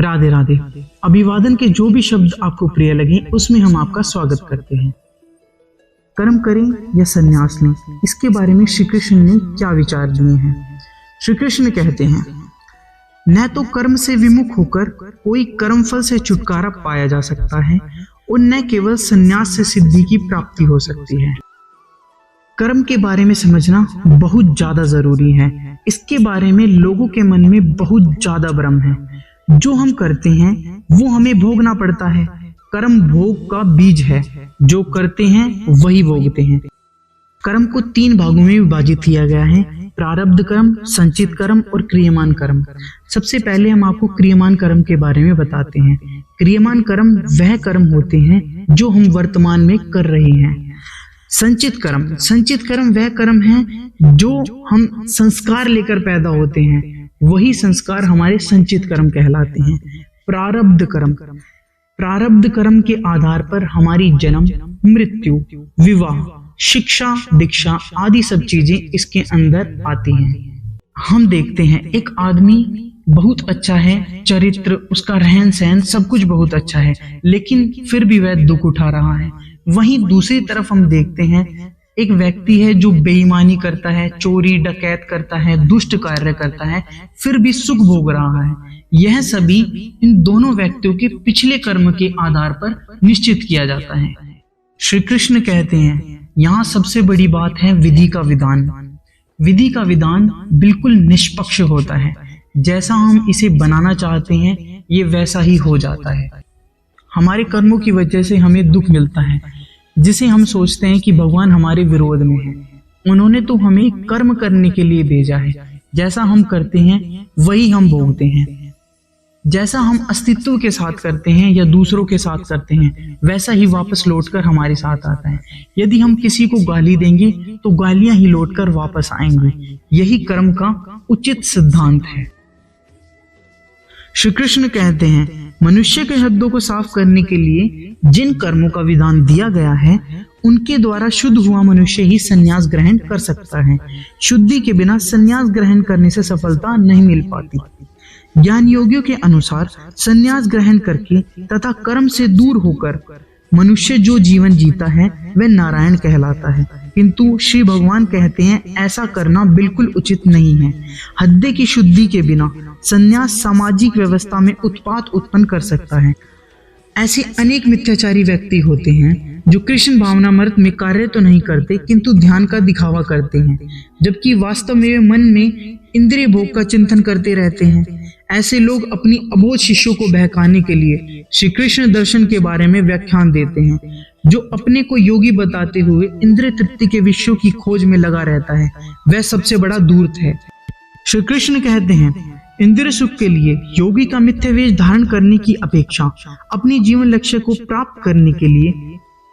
राधे राधे। अभिवादन के जो भी शब्द आपको प्रिय लगे उसमें हम आपका स्वागत करते हैं। कर्म करें या संन्यास लें, इसके बारे में श्री कृष्ण ने क्या विचार दिए हैं। श्री कृष्ण कहते हैं, न तो कर्म से विमुख होकर कोई कर्मफल से छुटकारा पाया जा सकता है और न केवल संन्यास से सिद्धि की प्राप्ति हो सकती है। कर्म के बारे में समझना बहुत ज्यादा जरूरी है। इसके बारे में लोगों के मन में बहुत ज्यादा भ्रम है। जो हम करते हैं वो हमें भोगना पड़ता है। कर्म भोग का बीज है, जो करते हैं वही भोगते हैं। कर्म को 3 भागों में विभाजित किया गया है, प्रारब्ध कर्म, संचित कर्म और क्रियमान कर्म। सबसे पहले हम आपको क्रियमान कर्म के बारे में बताते हैं। क्रियमान कर्म वह कर्म होते हैं जो हम वर्तमान में कर रहे हैं। संचित कर्म वह कर्म है जो हम संस्कार लेकर पैदा होते हैं, वही संस्कार हमारे संचित कर्म कहलाते हैं। प्रारब्ध कर्म के आधार पर हमारी जन्म, मृत्यु, विवाह, शिक्षा, दीक्षा आदि सब चीजें इसके अंदर आती हैं। हम देखते हैं एक आदमी बहुत अच्छा है, चरित्र, उसका रहन सहन सब कुछ बहुत अच्छा है, लेकिन फिर भी वह दुख उठा रहा है। वहीं दूसरी तरफ हम देखते हैं एक व्यक्ति है जो बेईमानी करता है, चोरी डकैत करता है, दुष्ट कार्य करता है, फिर भी सुख भोग रहा है। यह सभी इन दोनों व्यक्तियों के पिछले कर्म के आधार पर निश्चित किया जाता है। श्री कृष्ण कहते हैं, यहाँ सबसे बड़ी बात है विधि का विधान। विधि का विधान बिल्कुल निष्पक्ष होता है। जैसा हम इसे बनाना चाहते हैं ये वैसा ही हो जाता है। हमारे कर्मों की वजह से हमें दुख मिलता है, जिसे हम सोचते हैं कि भगवान हमारे विरोध में है। उन्होंने तो हमें कर्म करने के लिए भेजा है। जैसा हम करते हैं वही हम भोगते हैं। जैसा हम अस्तित्व के साथ करते हैं या दूसरों के साथ करते हैं वैसा ही वापस लौटकर हमारे साथ आता है। यदि हम किसी को गाली देंगे तो गालियां ही लौटकर वापस आएंगी। यही कर्म का उचित सिद्धांत है। श्री कृष्ण कहते हैं, मनुष्य के हृदयों को साफ करने के लिए जिन कर्मों का विधान दिया गया है उनके द्वारा शुद्ध हुआ मनुष्य ही संन्यास ग्रहण कर सकता है। शुद्धि के बिना संन्यास ग्रहण करने से सफलता नहीं मिल पाती। ज्ञान योगियों के अनुसार संन्यास ग्रहण करके तथा कर्म से दूर होकर मनुष्य जो जीवन जीता है वह नारायण कहलाता है। किंतु श्री भगवान कहते हैं ऐसा करना बिल्कुल उचित नहीं है। हृदय की शुद्धि के बिना संन्यास सामाजिक व्यवस्था में उत्पात उत्पन्न कर सकता है। ऐसे अनेक मिथ्याचारी व्यक्ति होते हैं जो कृष्ण भावनामृत में कार्य तो नहीं करते किंतु ध्यान का दिखावा करते हैं, जबकि वास्तव में वे मन में इंद्रिय भोग का चिंतन करते रहते हैं। ऐसे लोग अपनी अबोध शिष्यों को बहकाने के लिए श्री कृष्ण दर्शन के बारे में व्याख्यान देते हैं। जो अपने को योगी बताते हुए इंद्रिय तृप्ति के विषयों की खोज में लगा रहता है वह सबसे बड़ा धूर्त है। श्री कृष्ण कहते हैं, इंद्रिय सुख के लिए योगी का मिथ्या वेश धारण करने की अपेक्षा अपने जीवन लक्ष्य को प्राप्त करने के लिए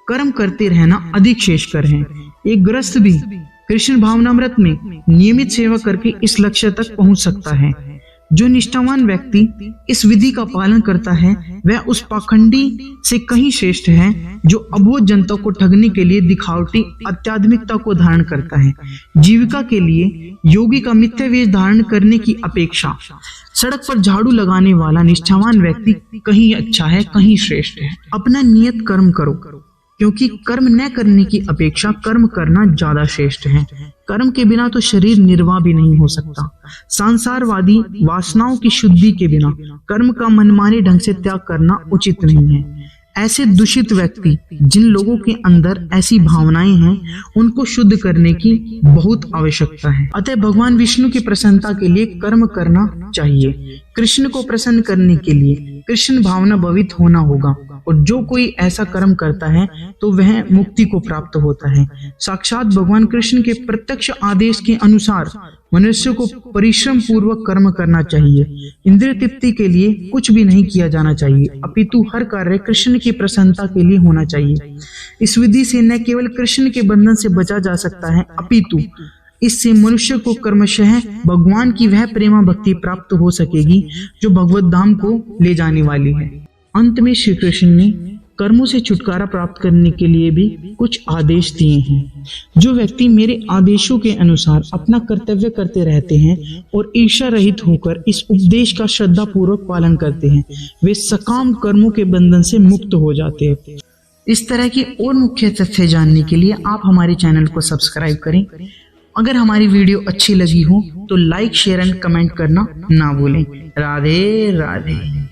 कर्म करते रहना अधिक श्रेष्ठकर है। एक गृहस्थ भी कृष्ण भावनामृत में नियमित सेवा करके इस लक्ष्य तक पहुंच सकता है। जो निष्ठावान व्यक्ति इस विधि का पालन करता है वह उस पाखंडी से कहीं श्रेष्ठ है जो अबोध जनता को ठगने के लिए दिखावटी आध्यात्मिकता को धारण करता है। जीविका के लिए योगी का मिथ्या वेश धारण करने की अपेक्षा सड़क पर झाड़ू लगाने वाला निष्ठावान व्यक्ति कहीं अच्छा है, कहीं श्रेष्ठ है। अपना नियत कर्म करो, क्योंकि कर्म न करने की अपेक्षा कर्म करना ज्यादा श्रेष्ठ है। कर्म के बिना तो शरीर निर्वाह भी नहीं हो सकता। संसारवादी वासनाओं की शुद्धि के बिना कर्म का मनमाने ढंग से त्याग करना उचित नहीं है। ऐसे दूषित व्यक्ति, जिन लोगों के अंदर ऐसी भावनाएं हैं, उनको शुद्ध करने की बहुत आवश्यकता है। अतः भगवान विष्णु की प्रसन्नता के लिए कर्म करना चाहिए। कृष्ण को प्रसन्न करने के लिए कृष्ण भावना भवित होना होगा, और जो कोई ऐसा कर्म करता है तो वह मुक्ति को प्राप्त होता है। साक्षात भगवान कृष्ण के प्रत्यक्ष आदेश के अनुसार मनुष्य को परिश्रम पूर्वक कर्म करना चाहिए। इंद्रिय तृप्ति के लिए कुछ भी नहीं किया जाना चाहिए, अपितु हर कार्य कृष्ण की प्रसन्नता के लिए होना चाहिए। इस विधि से न केवल कृष्ण के बंधन से बचा जा सकता है, अपितु इससे मनुष्य को क्रमशः भगवान की वह प्रेमा भक्ति प्राप्त हो सकेगी जो भगवत धाम को ले जाने वाली है। अंत में श्री कृष्ण ने कर्मों से छुटकारा प्राप्त करने के लिए भी कुछ आदेश दिए हैं। जो व्यक्ति मेरे आदेशों के अनुसार अपना कर्तव्य करते रहते हैं और ईर्ष्या रहित होकर इस उपदेश का श्रद्धा पूर्वक पालन करते हैं, वे सकाम कर्मों के बंधन से मुक्त हो जाते हैं। इस तरह की और मुख्य तथ्य जानने के लिए आप हमारे चैनल को सब्सक्राइब करें। अगर हमारी वीडियो अच्छी लगी हो तो लाइक, शेयर एंड कमेंट करना ना भूलें। राधे राधे।